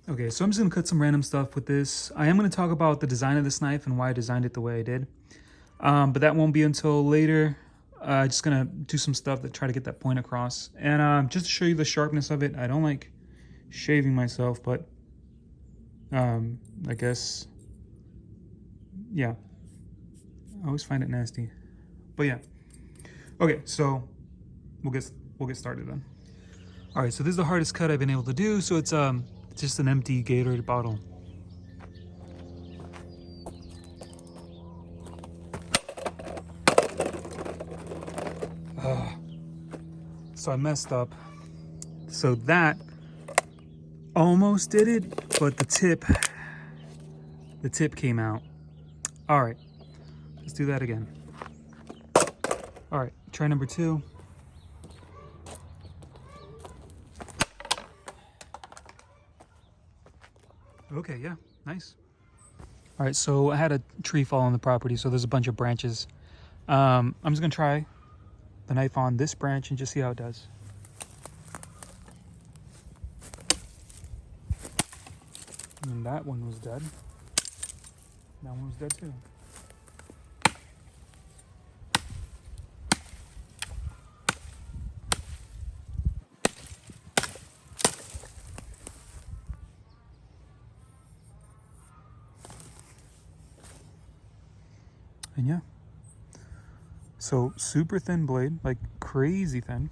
Okay, so I'm just gonna cut some random stuff with this. I am gonna talk about the design of this knife and why I designed it the way I did. But that won't be until later. Just gonna do some stuff to try to get that point across. And just to show you the sharpness of it, I don't like shaving myself, but I guess, yeah, I always find it nasty. But yeah, okay, so we'll get started then. All right, so this is the hardest cut I've been able to do. So it's just an empty Gatorade bottle. So I messed up. So that almost did it, but the tip came out. All right, let's do that again. All right, try number 2. Okay, yeah, nice. All right, so I had a tree fall on the property, so there's a bunch of branches. I'm just gonna try the knife on this branch and just see how it does. And that one was dead. That one was dead too. And yeah. So super thin blade, like crazy thin.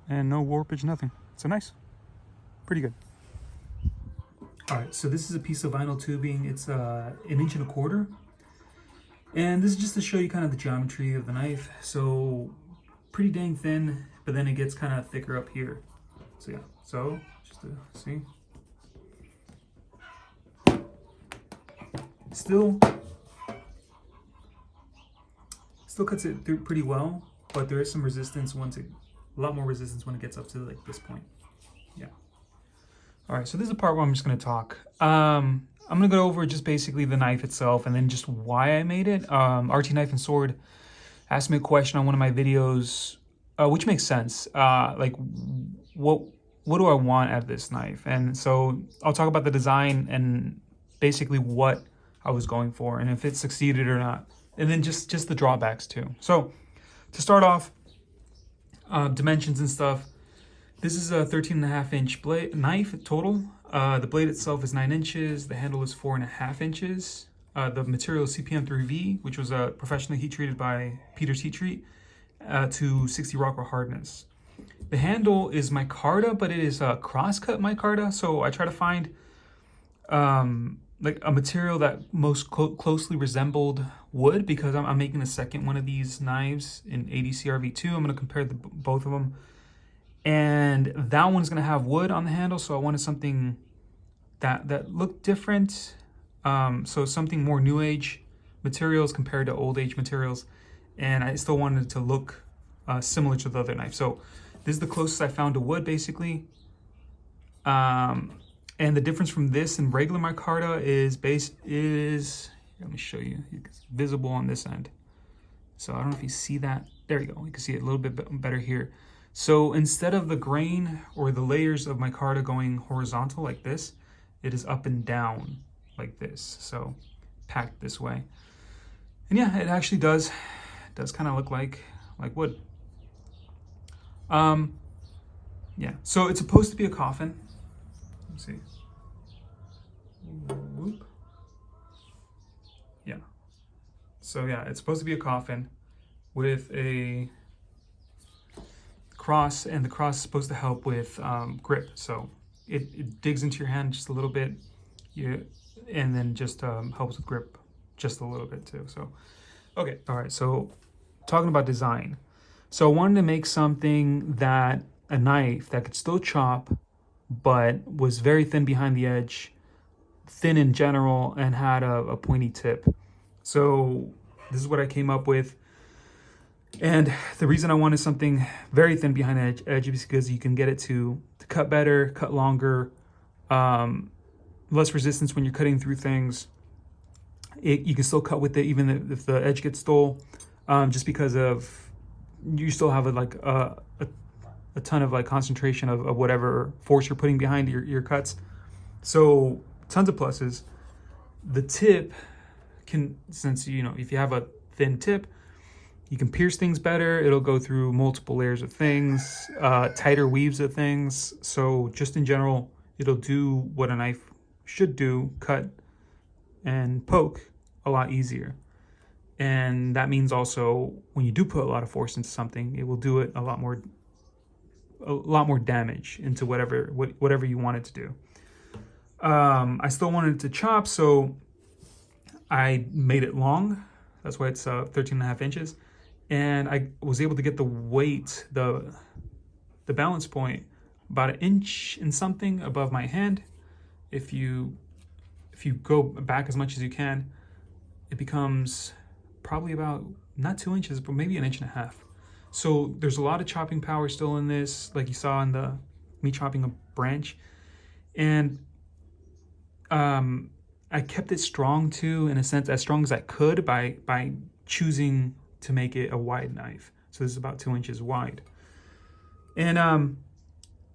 And no warpage, nothing. So nice. Pretty good. All right, so this is a piece of vinyl tubing. It's 1.25 inches. And this is just to show you kind of the geometry of the knife. So pretty dang thin, but then it gets kind of thicker up here. So yeah, so just to see. Still cuts it through pretty well, but there is some resistance a lot more resistance when it gets up to like this point. Yeah. All right, so this is the part where I'm just gonna talk. I'm gonna go over just basically the knife itself and then just why I made it. RT Knife and Sword asked me a question on one of my videos, which makes sense. Like, what do I want out of this knife? And so I'll talk about the design and basically what I was going for and if it succeeded or not. And then just the drawbacks too. So to start off, dimensions and stuff. This is a 13.5-inch blade knife total. The blade itself is 9 inches. The handle is 4.5 inches. The material is CPM 3V, which was professionally heat treated by Peter's Heat Treat to 60 Rockwell hardness. The handle is micarta, but it is a crosscut micarta. So I try to find like a material that most closely resembled wood because I'm making a second one of these knives in ADCRV2. I'm going to compare both of them. And that one's going to have wood on the handle, so I wanted something that looked different. So something more new age materials compared to old age materials. And I still wanted it to look similar to the other knife. So this is the closest I found to wood, basically. And the difference from this and regular micarta is let me show you. It's visible on this end. So I don't know if you see that. There you go. You can see it a little bit better here. So instead of the grain or the layers of micarta going horizontal like this, it is up and down like this. So packed this way. And yeah, it actually does kind of look like wood. Yeah, so it's supposed to be a coffin. Let's see. Whoop. Yeah. So yeah, it's supposed to be a coffin with a cross, and the cross is supposed to help with grip. So it digs into your hand just a little bit, and then just helps with grip just a little bit too. So, okay, all right. So talking about design. So I wanted to make something a knife that could still chop, but was very thin behind the edge, thin in general, and had a pointy tip. So this is what I came up with. And the reason I wanted something very thin behind the edge is because you can get it to cut better, cut longer, less resistance when you're cutting through things. You can still cut with it even if the edge gets dull, just because of you still have a a ton of like concentration of whatever force you're putting behind your cuts. So tons of pluses. The tip can, since if you have a thin tip, you can pierce things better. It'll go through multiple layers of things, tighter weaves of things. So just in general, it'll do what a knife should do, cut and poke a lot easier. And that means also when you do put a lot of force into something, it will do it a lot more damage into whatever you want it to do. I still wanted it to chop, so I made it long. That's why it's 13.5 inches. And I was able to get the weight, the balance point, about 1 inch and something above my hand. If you go back as much as you can, it becomes probably about not 2 inches, but maybe 1.5 inches. So there's a lot of chopping power still in this, like you saw in me chopping a branch. And I kept it strong too, in a sense, as strong as I could by choosing to make it a wide knife. So this is about 2 inches wide. And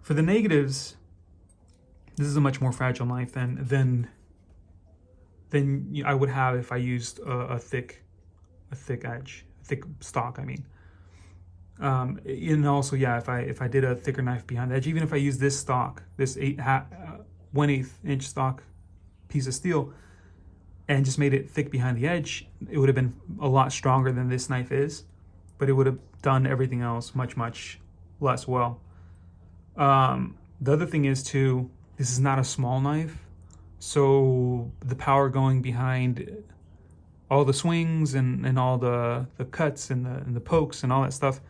for the negatives, this is a much more fragile knife than I would have if I used a thick stock. I mean, and also, yeah, if I did a thicker knife behind the edge, even if I use this stock, this 1/8 inch stock piece of steel, and just made it thick behind the edge, it would have been a lot stronger than this knife is, but it would have done everything else much less well. The other thing is too, this is not a small knife, so the power going behind all the swings and all the cuts and the pokes and all that stuff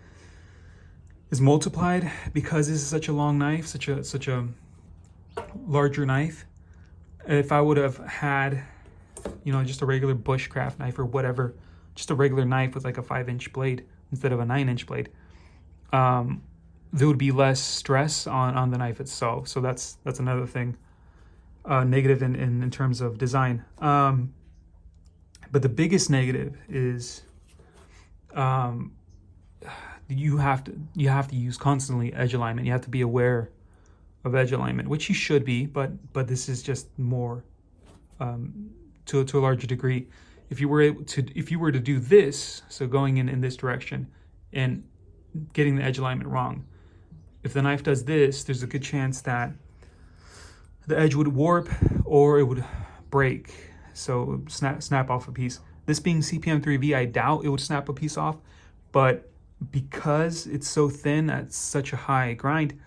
is multiplied because this is such a long knife, such a larger knife. If I would have had, just a regular bushcraft knife or whatever, just a regular knife with like a 5-inch blade instead of a 9-inch blade, there would be less stress on the knife itself. So that's another thing, negative in terms of design. But the biggest negative is you have to use constantly edge alignment. You have to be aware of edge alignment, which you should be, but this is just more to a larger degree. If you were to do this, so going in this direction and getting the edge alignment wrong, if the knife does this, there's a good chance that the edge would warp or it would break, so snap off a piece. This being CPM 3V, I doubt it would snap a piece off, but because it's so thin at such a high grind,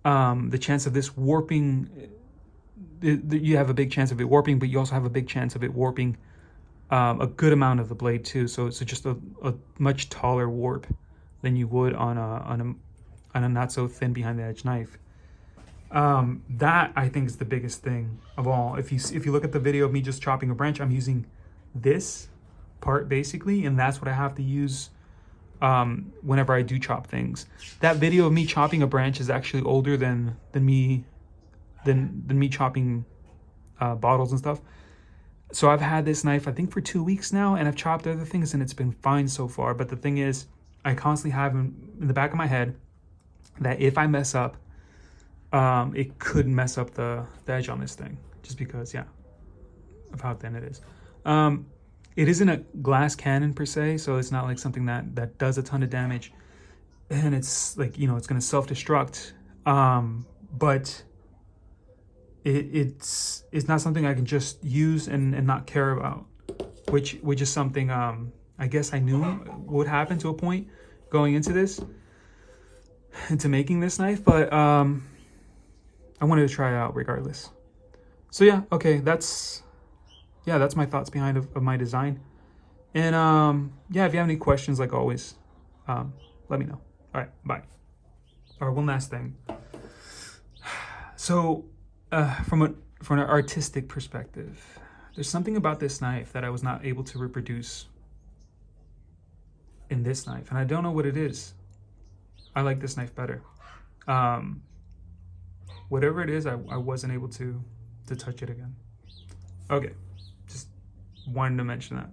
the chance of this warping, you have a big chance of it warping, but you also have a big chance of it warping a good amount of the blade too. So it's just a much taller warp than you would on a not so thin behind the edge knife. That I think is the biggest thing of all. If you look at the video of me just chopping a branch, I'm using this part basically, and that's what I have to use whenever I do chop things. That video of me chopping a branch is actually older than me chopping bottles and stuff. So I've had this knife I think for 2 weeks now, and I've chopped other things and it's been fine so far. But the thing is, I constantly have in the back of my head that if I mess up, it could mess up the edge on this thing, just because, yeah, of how thin it is. It isn't a glass cannon per se, so it's not like something that does a ton of damage, and it's like, it's going to self-destruct, but it's not something I can just use and not care about, which is something I guess I knew would happen to a point going into making this knife, but I wanted to try it out regardless. So yeah, okay, that's my thoughts behind of my design. And yeah, if you have any questions, like always, let me know. All right, bye. All right, one last thing. So from an artistic perspective, there's something about this knife that I was not able to reproduce in this knife, and I don't know what it is. I like this knife better. Whatever it is, I wasn't able to touch it again. Okay, just wanted to mention that.